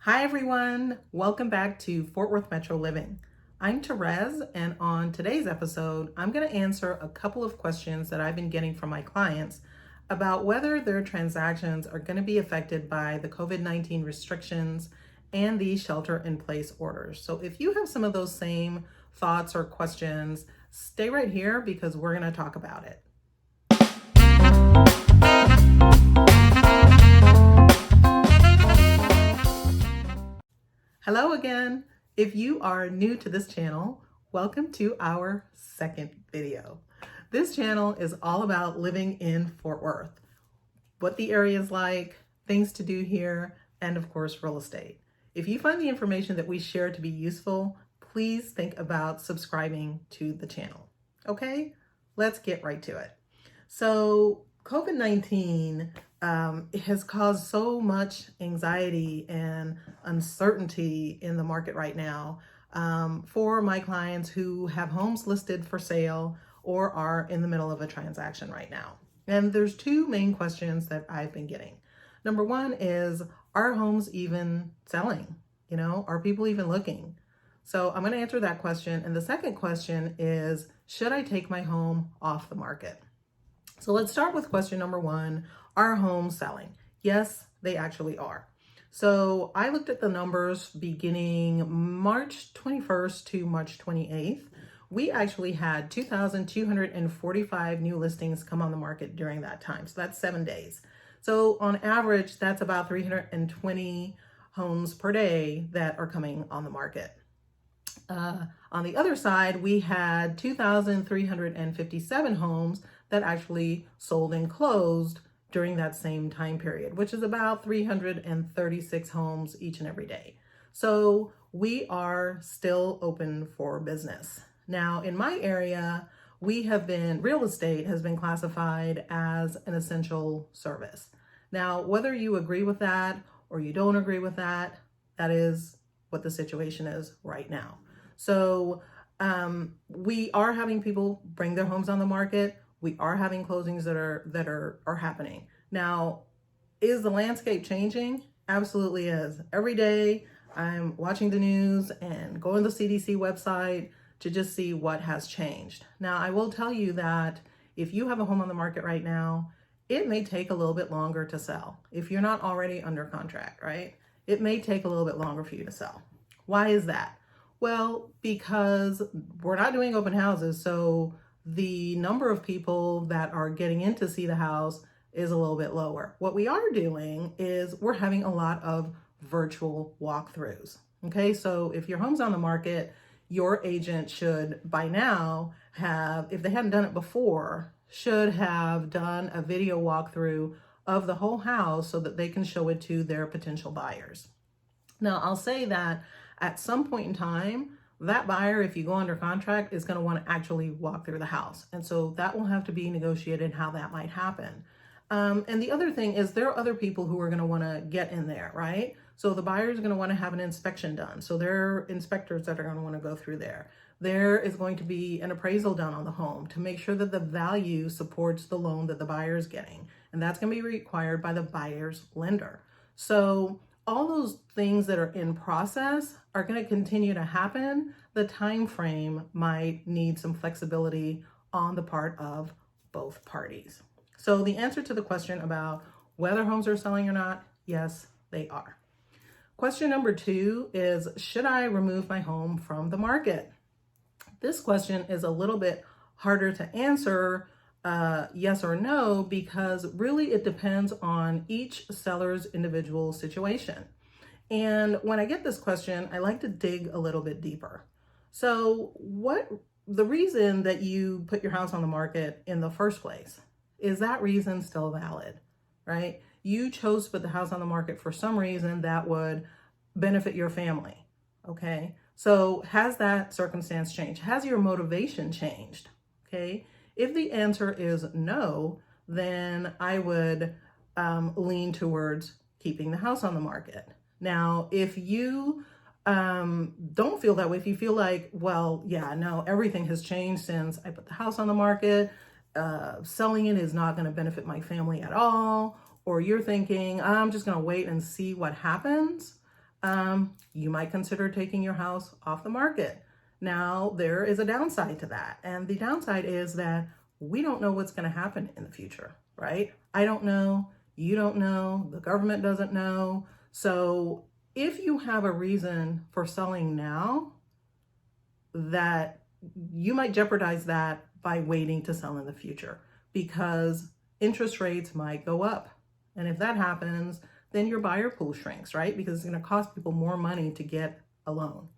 Hi everyone, welcome back to Fort Worth Metro Living. I'm Therese, and on today's episode, I'm going to answer a couple of questions that I've been getting from my clients about whether their transactions are going to be affected by the COVID-19 restrictions and the shelter-in-place orders. So if you have some of those same thoughts or questions, stay right here because we're going to talk about it. Hello again. If you are new to this channel, welcome to our second video. This channel is all about living in Fort Worth, what the area is like, things to do here, and of course, real estate. If you find the information that we share to be useful, please think about subscribing to the channel. Okay, let's get right to it. So COVID-19 has caused so much anxiety and uncertainty in the market right now for my clients who have homes listed for sale or are in the middle of a transaction right now. And there's two main questions that I've been getting. Number one is, are homes even selling? Are people even looking? So I'm going to answer that question. And the second question is, should I take my home off the market? So let's start with question number one. Are homes selling? Yes, they actually are. So I looked at the numbers beginning March 21st to March 28th. We actually had 2,245 new listings come on the market during that time. So that's 7 days. So on average, that's about 320 homes per day that are coming on the market. On the other side, we had 2,357 homes that actually sold and closed during that same time period, which is about 336 homes each and every day. So we are still open for business. Now, in my area, real estate has been classified as an essential service. Now, whether you agree with that or you don't agree with that, that is what the situation is right now. So we are having people bring their homes on the market. We are having closings that are happening. Now, is the landscape changing? Absolutely is. Every day I'm watching the news and going to the CDC website to just see what has changed. Now, I will tell you that if you have a home on the market right now, it may take a little bit longer to sell. If you're not already under contract, right? It may take a little bit longer for you to sell. Why is that? Well, because we're not doing open houses, so the number of people that are getting in to see the house is a little bit lower. What we are doing is we're having a lot of virtual walkthroughs. Okay, so if your home's on the market, your agent should by now have, if they hadn't done it before, should have done a video walkthrough of the whole house so that they can show it to their potential buyers. Now, I'll say that at some point in time, that buyer, if you go under contract, is going to want to actually walk through the house. And so that will have to be negotiated how that might happen. And the other thing is there are other people who are going to want to get in there, right? So the buyer is going to want to have an inspection done. So there are inspectors that are going to want to go through there. There is going to be an appraisal done on the home to make sure that the value supports the loan that the buyer is getting. And that's going to be required by the buyer's lender. So all those things that are in process are going to continue to happen. The time frame might need some flexibility on the part of both parties. So the answer to the question about whether homes are selling or not, yes, they are. Question number two is, should I remove my home from the market? This question is a little bit harder to answer yes or no, because really it depends on each seller's individual situation. And when I get this question, I like to dig a little bit deeper. So the reason that you put your house on the market in the first place, is that reason still valid, right? You chose to put the house on the market for some reason that would benefit your family, okay? So has that circumstance changed? Has your motivation changed, okay? If the answer is no, then I would lean towards keeping the house on the market. Now, if you don't feel that way, if you feel like, well, yeah, no, everything has changed since I put the house on the market, selling it is not going to benefit my family at all, or you're thinking, I'm just going to wait and see what happens, you might consider taking your house off the market. Now, there is a downside to that. And the downside is that we don't know what's going to happen in the future, right? I don't know. You don't know. The government doesn't know. So if you have a reason for selling now, that you might jeopardize that by waiting to sell in the future, because interest rates might go up. And if that happens, then your buyer pool shrinks, right? Because it's going to cost people more money to get a loan.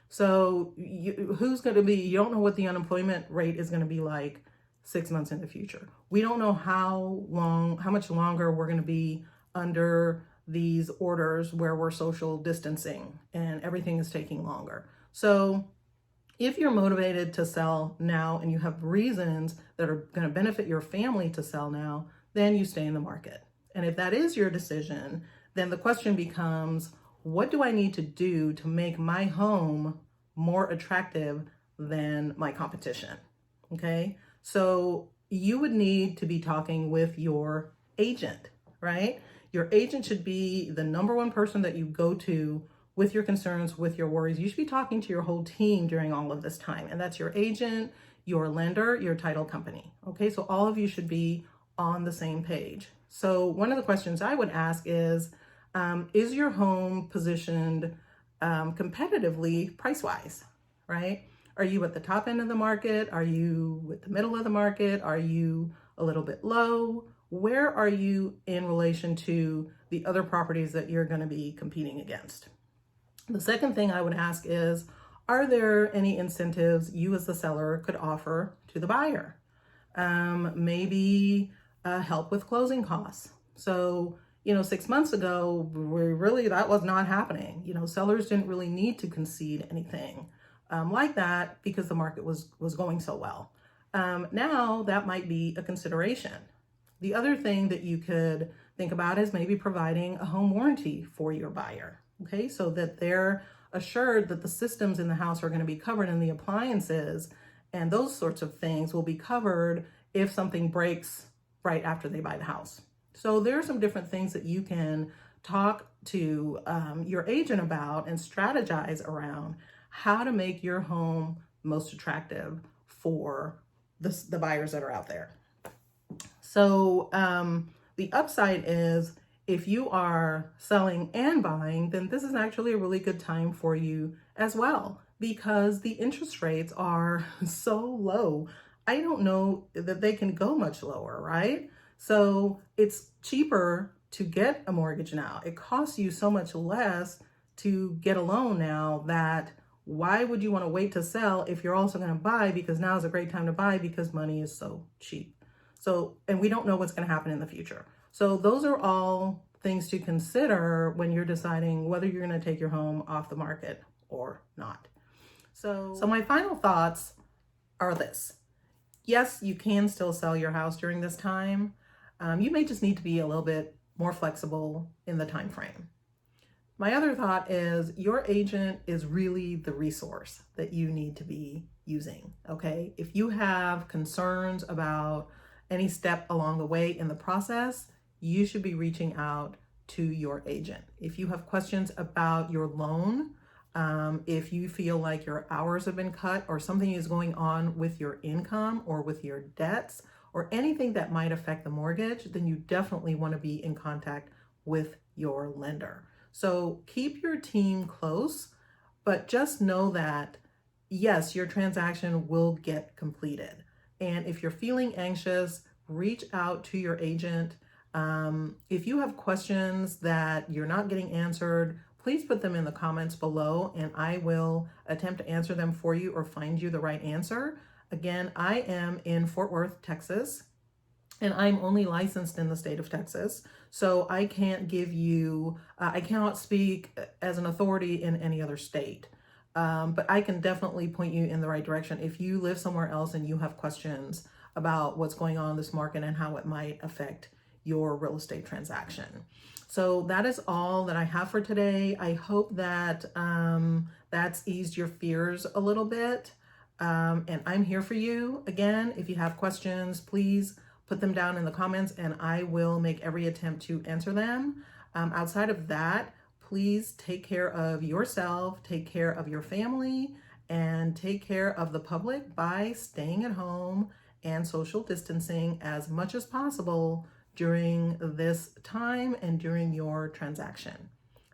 So who's going to be, you don't know what the unemployment rate is going to be like 6 months in the future. We don't know how much longer we're going to be under these orders where we're social distancing and everything is taking longer. So if you're motivated to sell now and you have reasons that are going to benefit your family to sell now, then you stay in the market. And if that is your decision, then the question becomes, what do I need to do to make my home more attractive than my competition? Okay, so you would need to be talking with your agent, right? Your agent should be the number one person that you go to with your concerns, with your worries. You should be talking to your whole team during all of this time. And that's your agent, your lender, your title company. Okay, so all of you should be on the same page. So one of the questions I would ask is your home positioned competitively price-wise, right? Are you at the top end of the market? Are you at the middle of the market? Are you a little bit low? Where are you in relation to the other properties that you're going to be competing against? The second thing I would ask is, are there any incentives you as the seller could offer to the buyer? Maybe help with closing costs. So, 6 months ago, that was not happening. Sellers didn't really need to concede anything like that because the market was going so well. Now that might be a consideration. The other thing that you could think about is maybe providing a home warranty for your buyer. Okay, so that they're assured that the systems in the house are going to be covered and the appliances and those sorts of things will be covered if something breaks right after they buy the house. So there are some different things that you can talk to your agent about and strategize around how to make your home most attractive for the buyers that are out there. So the upside is, if you are selling and buying, then this is actually a really good time for you as well, because the interest rates are so low. I don't know that they can go much lower, right? So it's cheaper to get a mortgage now. It costs you so much less to get a loan now that why would you want to wait to sell if you're also going to buy? Because now is a great time to buy because money is so cheap. So, and we don't know what's going to happen in the future. So those are all things to consider when you're deciding whether you're going to take your home off the market or not. So my final thoughts are this. Yes, you can still sell your house during this time. You may just need to be a little bit more flexible in the time frame. My other thought is your agent is really the resource that you need to be using, okay? If you have concerns about any step along the way in the process, you should be reaching out to your agent. If you have questions about your loan, if you feel like your hours have been cut or something is going on with your income or with your debts or anything that might affect the mortgage, then you definitely want to be in contact with your lender. So keep your team close, but just know that, yes, your transaction will get completed. And if you're feeling anxious, reach out to your agent. If you have questions that you're not getting answered, please put them in the comments below and I will attempt to answer them for you or find you the right answer. Again, I am in Fort Worth, Texas, and I'm only licensed in the state of Texas. So I can't give you, I cannot speak as an authority in any other state. But I can definitely point you in the right direction if you live somewhere else and you have questions about what's going on in this market and how it might affect your real estate transaction. So that is all that I have for today. I hope that that's eased your fears a little bit. And I'm here for you. Again, if you have questions, please put them down in the comments and I will make every attempt to answer them. Outside of that, please take care of yourself, take care of your family, and take care of the public by staying at home and social distancing as much as possible during this time and during your transaction.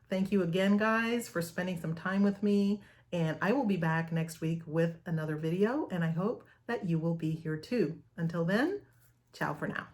Thank you again, guys, for spending some time with me, and I will be back next week with another video, and I hope that you will be here too. Until then, ciao for now.